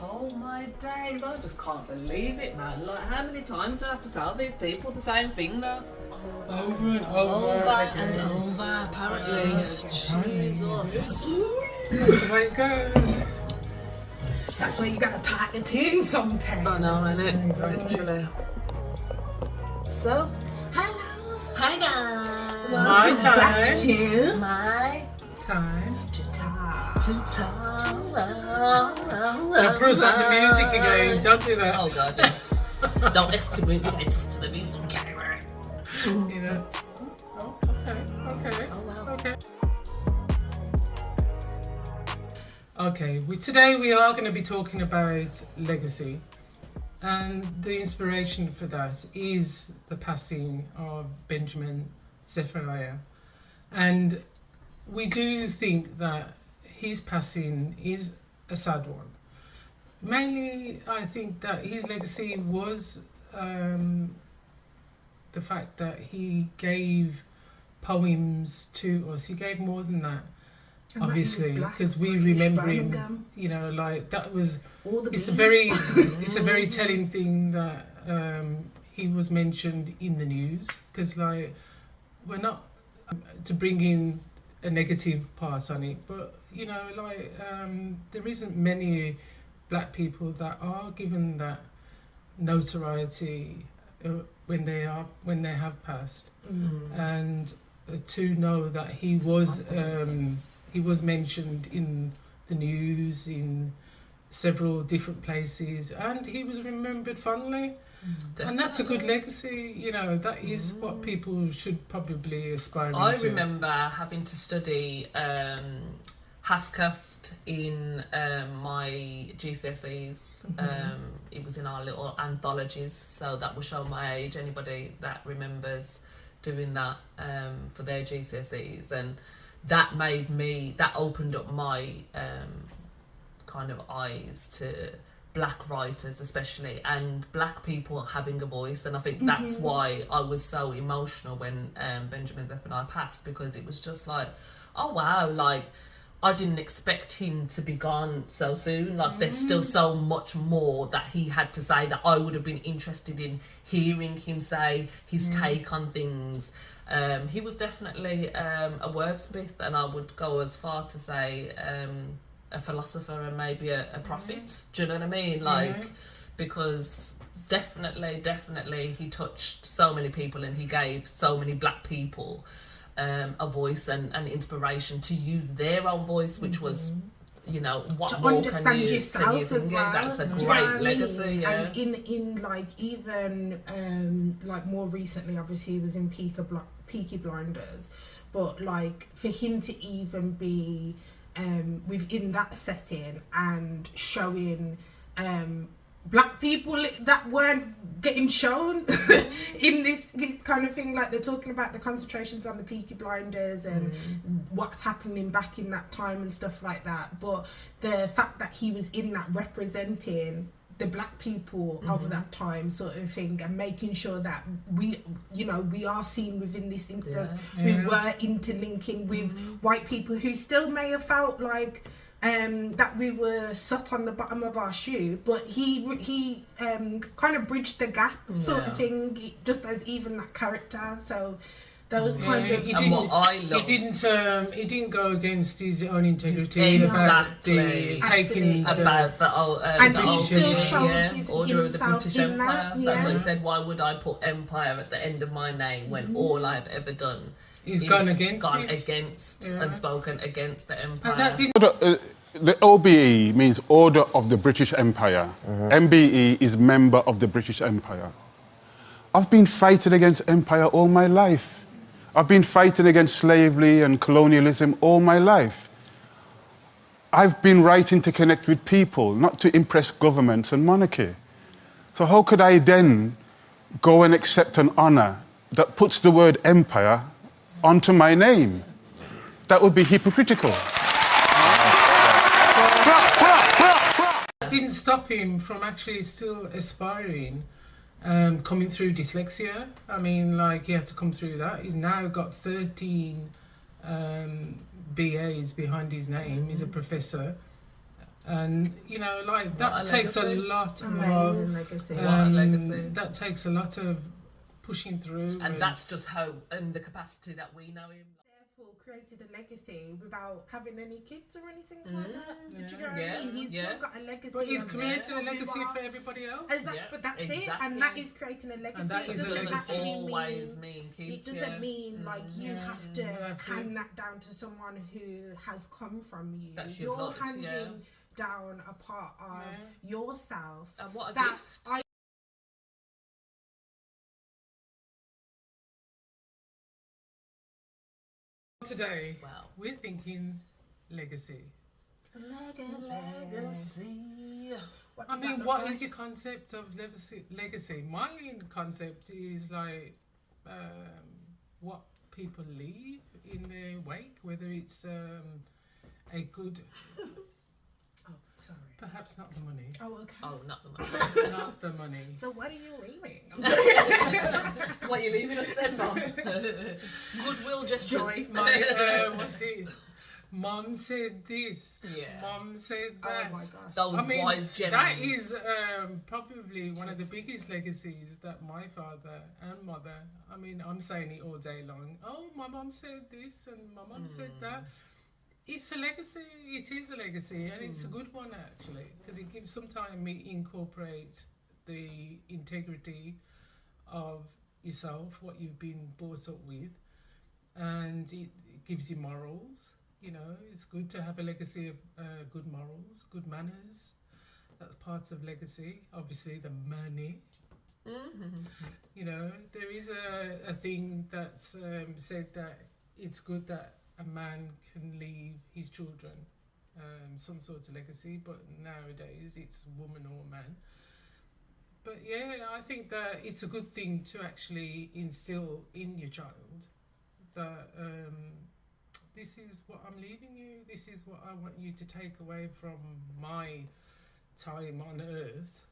Oh my days, I just can't believe it, man. Like, how many times do I have to tell these people the same thing, though? Over and over and over, apparently. Jesus. That's the way it goes. That's why you gotta tighten it in sometimes. I know, innit? Literally. So, hello. Hi, guys. My time. Back to Time. to talk. Now press on the music again. Don't do that. Oh, God, yeah. Don't excommunicate us to the music category. You know. Oh, okay. Oh, wow. Okay, today we are going to be talking about legacy, and the inspiration for that is the passing of Benjamin Zephaniah, and we do think that his passing is a sad one. Mainly, I think that his legacy was the fact that he gave poems to us. He gave more than that. And Obviously, that because we British, remember Birmingham. him, you know, like that was. All the It's a bees. very telling thing that he was mentioned in the news, because like we're not to bring in a negative part on it, but you know, like there isn't many black people that are given that notoriety when they have passed, and to know that he was mentioned in the news in several different places, and he was remembered fondly. And that's a good legacy, you know. That is what people should probably aspire I to. remember having to study half caste in my GCSEs. It was in our little anthologies, so that will show my age. Anybody that remembers doing that for their GCSEs, and that opened up my kind of eyes to black writers especially, and black people having a voice. And I think that's why I was so emotional when Benjamin Zephaniah passed, because it was just like, oh wow, like I didn't expect him to be gone so soon. Like there's still so much more that he had to say that I would have been interested in hearing him say, his take on things. He was definitely a wordsmith, and I would go as far to say a philosopher and maybe a prophet. Do you know what I mean? Like, because definitely he touched so many people, and he gave so many black people a voice and inspiration to use their own voice, which was, you know, what to more understand can you yourself as well. That's a Do you know great what I mean? legacy. Yeah. And in like even like more recently, obviously he was in Peaky Blinders, but like for him to even be within that setting and showing black people that weren't getting shown in this kind of thing, like they're talking about the concentrations on the Peaky Blinders and what's happening back in that time and stuff like that, but the fact that he was in that representing the black people of that time sort of thing, and making sure that we are seen within this instance. We were interlinking with white people who still may have felt like that we were sat on the bottom of our shoe, but he kind of bridged the gap sort of thing, just as even that character. So those kind of, and what I love, he didn't go against his own integrity. Exactly. About and he still showed his order of the British in Empire. that. That's what he said. Why would I put empire at the end of my name when all I've ever done is gone against and spoken against the empire? And that didn't. The OBE means Order of the British Empire. MBE is Member of the British Empire. I've been fighting against empire all my life. I've been fighting against slavery and colonialism all my life. I've been writing to connect with people, not to impress governments and monarchy. So how could I then go and accept an honour that puts the word empire onto my name? That would be hypocritical. That didn't stop him from actually still aspiring, coming through dyslexia. I mean, like, he had to come through that. He's now got 13 BAs behind his name. He's a professor. And you know, like that What a takes a legacy. lot Amazing of legacy. What a legacy. that takes a lot of pushing through, And that's just how, and the capacity that we know him. Therefore, created a legacy without having any kids or anything like that. Do you know what Yeah. I mean? He's Yeah. still got a legacy. but he's of created a who legacy you are. for everybody else. Exactly, Yeah, but that's it, exactly. and that is creating a legacy. And that It is a doesn't legacy. actually Always mean, mean it kids. doesn't yeah. mean like you Yeah. have to That's it. hand that down to someone who has come from you. That's your You're blood, handing yeah. down a part of yourself. And what a that gift. I Today, Wow. we're thinking legacy. Legacy. What I does that mean, look what like? is your concept of legacy? My concept is like what people leave in their wake, whether it's a good, Oh, sorry. perhaps not the money, Oh, okay. Oh, not the money. not the money. So what are you leaving? So what are you leaving us then from? Goodwill gestures. My what's it? Mom said this. Yeah. Mom said Oh that. my gosh. Those I mean, wise gems. that is probably one of the biggest legacies that my father and mother, I mean, I'm saying it all day long. Oh, my mom said this and my mom said that. It's a legacy. It is a legacy, and it's a good one actually, because it gives sometimes it incorporates the integrity of yourself, what you've been brought up with, and it gives you morals. You know, it's good to have a legacy of good morals, good manners. That's part of legacy. Obviously, the money. You know, there is a thing that's said that it's good that a man can leave his children some sort of legacy, but nowadays it's a woman or a man. But yeah, I think that it's a good thing to actually instill in your child that this is what I'm leaving you, this is what I want you to take away from my time on earth,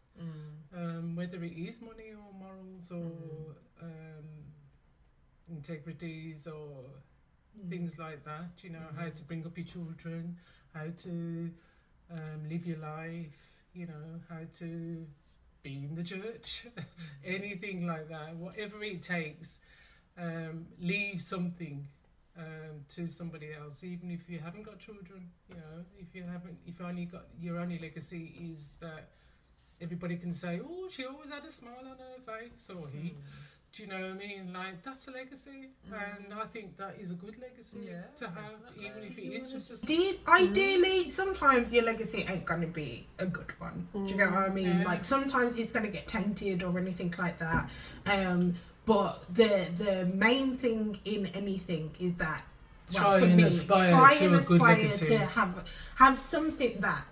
whether it is money or morals or integrities or things like that, you know, how to bring up your children, how to live your life, you know, how to be in the church, anything like that, whatever it takes, leave something to somebody else, even if you haven't got children, you know, if your only legacy is that everybody can say, oh, she always had a smile on her face, or he, do you know what I mean? Like, that's a legacy, and I think that is a good legacy to have, even if it is just a... Ideally, sometimes your legacy ain't gonna be a good one. Do you get what I mean? Like, sometimes it's gonna get tainted or anything like that. But the main thing in anything is that, Try and aspire to have something that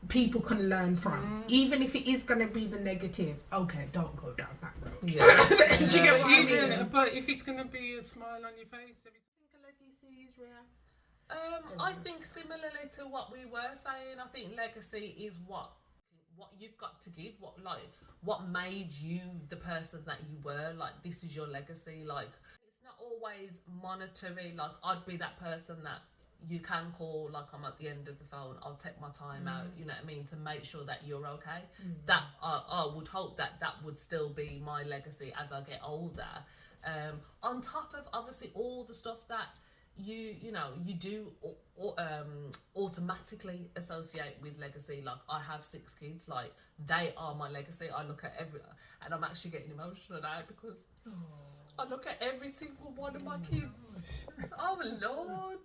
people can learn from, even if it is going to be the negative. Okay, don't go down that road. Do you get what I mean? But if it's going to be a smile on your face every time. Legacy is real. I think similarly to what we were saying, I think legacy is what you've got to give, what made you the person that you were. Like, this is your legacy. Like, it's not always monetary. Like, I'd be that person that you can call, like, I'm at the end of the phone, I'll take my time out, you know what I mean, to make sure that you're okay. That I would hope that would still be my legacy as I get older, on top of obviously all the stuff that you know you do automatically associate with legacy. Like, I have 6 kids, like, they are my legacy. I look at and I'm actually getting emotional now because I look at every single one of my kids. Oh Lord.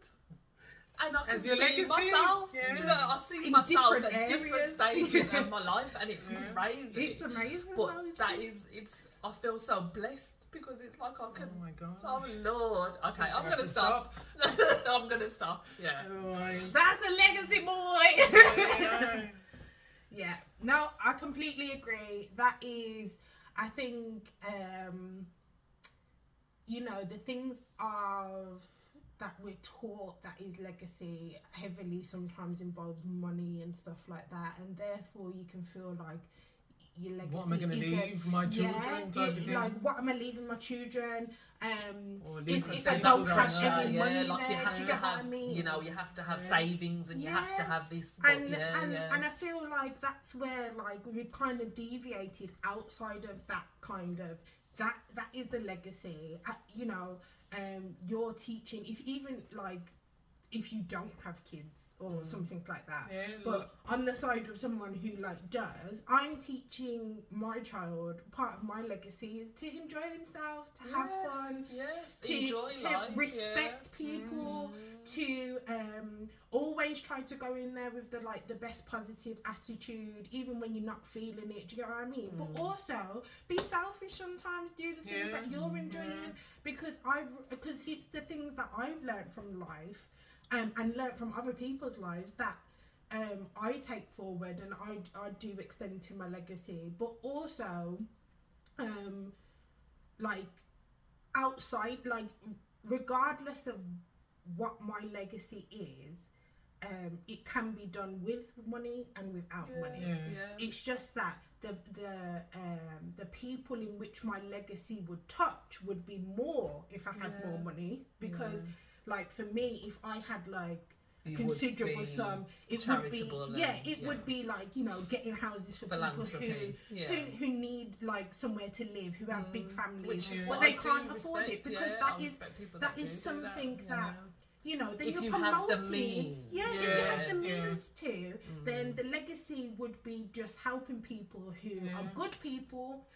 And I can see myself, yeah. do you know, I see In myself different at different areas. stages of my life, and it's crazy. It's amazing. But though, isn't that it? is, I feel so blessed because it's like I can. Oh my God. Oh Lord. Okay, I'm have gonna to stop. I'm gonna stop. Yeah. That's a legacy, boy. Yeah. Yeah, no, I completely agree. That is, I think, you know, the things of that we're taught that is legacy heavily sometimes involves money and stuff like that, and therefore you can feel like your legacy. What am I going to leave my children? Type of thing. Like, what am I leaving my children? Or leave If a I don't thing have for any them. money like there, you have do you to get what I have, mean? you know, you have to have savings and you have to have this. And I feel like that's where like we've kind of deviated outside of that kind of that is the legacy. You know, you're teaching if you don't have kids or something like that. Yeah, but on the side of someone who like does, I'm teaching my child, part of my legacy is to enjoy themselves, to have fun, to enjoy to life, respect people, to always try to go in there with the best positive attitude, even when you're not feeling it. Do you get what I mean? But also be selfish sometimes, do the things that you're enjoying, because it's the things that I've learned from life. And learn from other people's lives that I take forward and I do extend to my legacy. But also, like, outside, like, regardless of what my legacy is, it can be done with money and without money. It's just that the people in which my legacy would touch would be more if I had more money, because like for me, if I had like considerable sum, it would be would be like, you know, getting houses for people who need like somewhere to live, who have big families, but they can't afford it, because that is something that you know, then if you're you promoting. have the means. If you have the means to, then the legacy would be just helping people who are good people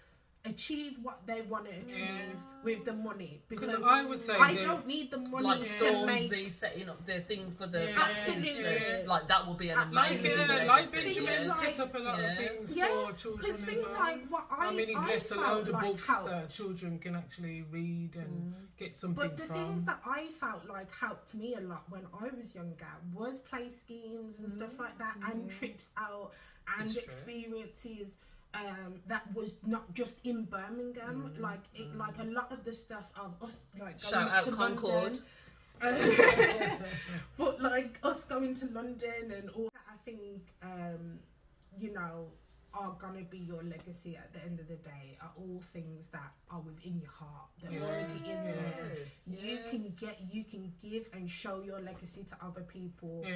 achieve what they want to achieve with the money, because I would say I don't need the money like to make Stormzy setting up their thing for the absolutely like that will be an amazing like Benjamin set up a lot of things for children because things as well. like what I mean, he's left a felt load of like books helped. that children can actually read and get something But the from. things that I felt like helped me a lot when I was younger was play schemes and stuff like that, and trips out and experiences. That was not just in Birmingham, like a lot of the stuff of us like going up to London, but like us going to London and all that, I think you know, are gonna be your legacy at the end of the day, are all things that are within your heart, they're already in there. You can give and show your legacy to other people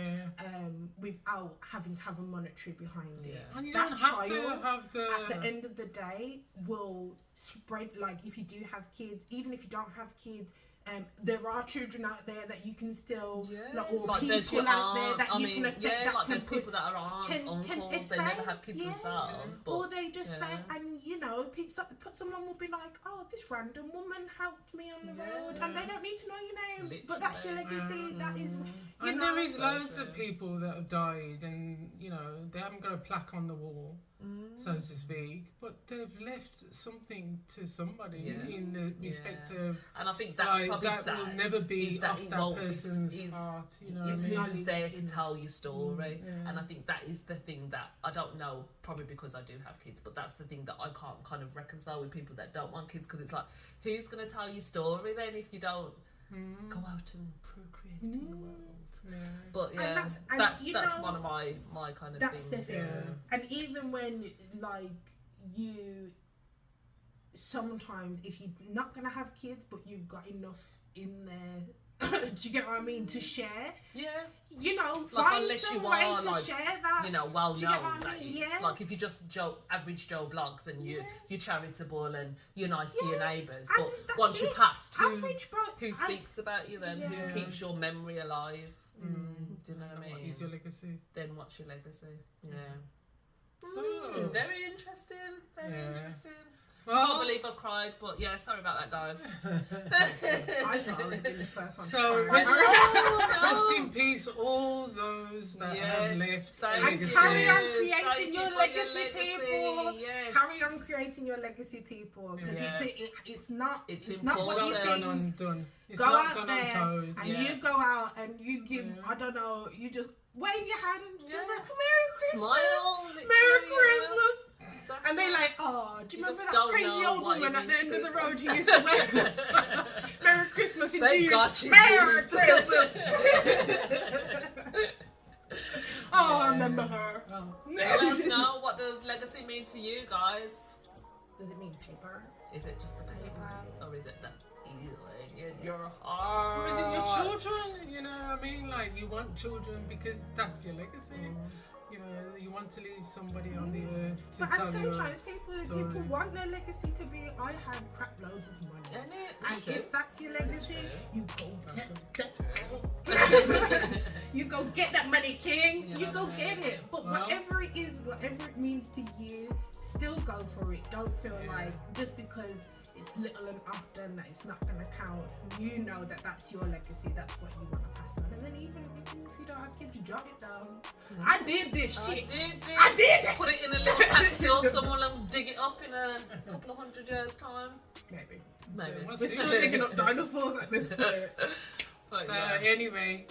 without having to have a monetary behind it. And you that don't child have to have at the end of the day will spread, like if you do have kids, even if you don't have kids, there are children out there that you can still, like people out there that you can affect. That like can there's people that are aunts, uncles, they never have kids themselves, but, or they just say, and you know, someone will be like, "Oh, this random woman helped me on the road," and they don't need to know your name, literally. but that's your legacy. That is, and there is loads of people that have died, and you know, they haven't got a plaque on the wall, so to speak, but they've left something to somebody in the respect of. And I think that's like, probably that sad, will never be that off it that won't person's be, heart. You know, it's what I mean? who's there to tell your story, and I think that is the thing that I don't know. Probably because I do have kids, but that's the thing that I can't kind of reconcile with people that don't want kids, because it's like, who's going to tell your story then if you don't go out and procreate in the world? But that's one of my kind of that's things. The thing. And even when like you sometimes, if you're not gonna have kids but you've got enough in there, do you get what I mean, to share? You know, like, find unless some you way are to like, share that. you know, well known, that mean? it's like if you just average Joe blogs and you're charitable and you're nice to your neighbours, but once you pass, who speaks about you then? Who keeps your memory alive? Do you know what I mean? What is your legacy? Then what's your legacy? So very interesting. Very interesting. Well, I can't believe I cried, but yeah, sorry about that, guys. I thought I would have been the first one. so to rest in peace, all those that have left. And carry on creating your legacy, people. Yes. Carry on creating your legacy, people, because it's not what you gone think. undone. It's Go not out gone there untold. and you go out and you give, I don't know, you just wave your hand, just like, Merry Christmas, Smile, Merry Christmas. Exactly. And they like, oh, do you remember just that don't crazy know old what woman it at the means end of the to- road who used to wear Merry Christmas in Thank June? God she's Merry moved. Christmas. Oh, I remember her. go. Let us know, what does legacy mean to you guys? Does it mean paper? Is it just the paper, or is it the feeling in your heart? Or is it your children? You know what I mean? Like, you want children because that's your legacy. You know, you want to leave somebody on the earth to But tell and your sometimes people want their legacy to be, I had crap loads of money. Isn't it? And True. if that's your legacy, true. you go get that. You go get that money, king. You go get it. But whatever it is, whatever it means to you, still go for it. Don't feel like just because it's little and often that it's not going to count. You know that that's your legacy. That's what you want to pass on. And then even if you don't have kids, you jot it down. I did this shit. I did it. Put it in a little capsule. Someone will dig it up in a couple of 100 years' time. Maybe. We're We're still digging up dinosaurs at this point. But So anyway,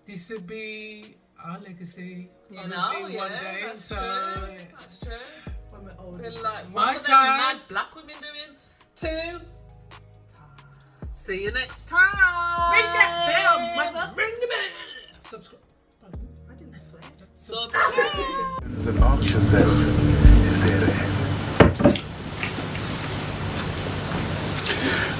this would be our legacy. you know, yeah, one day. that's So true. That's true. When we're older. Feel like My what were them time. mad black women doing? 2. See you next time. Ring that bell, mother. Ring the bell. subscribe. I didn't swear. Subscribe. And ask yourself, is there a heaven?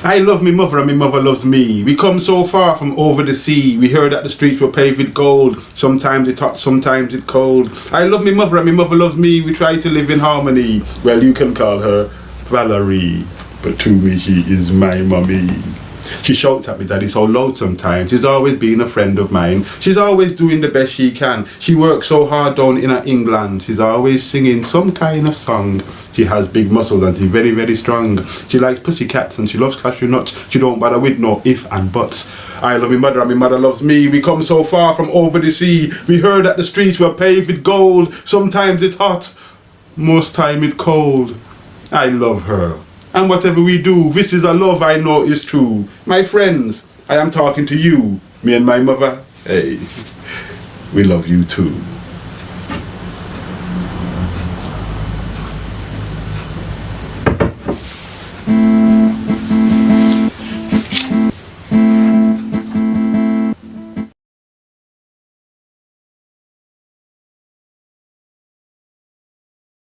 I love me mother and me mother loves me. We come so far from over the sea. We heard that the streets were paved with gold. Sometimes it hot, sometimes it cold. I love me mother and me mother loves me. We try to live in harmony. Well, you can call her Valerie, but to me she is my mummy. She shouts at me, Daddy, so loud sometimes. She's always been a friend of mine. She's always doing the best she can. She works so hard down in England. She's always singing some kind of song. She has big muscles and she's very, very strong. She likes pussycats and she loves cashew nuts. She don't bother with no if and buts. I love me mother and me mother loves me. We come so far from over the sea. We heard that the streets were paved with gold. Sometimes it's hot, most time it's cold. I love her. And whatever we do, this is a love I know is true. My friends, I am talking to you. Me and my mother, hey, we love you too.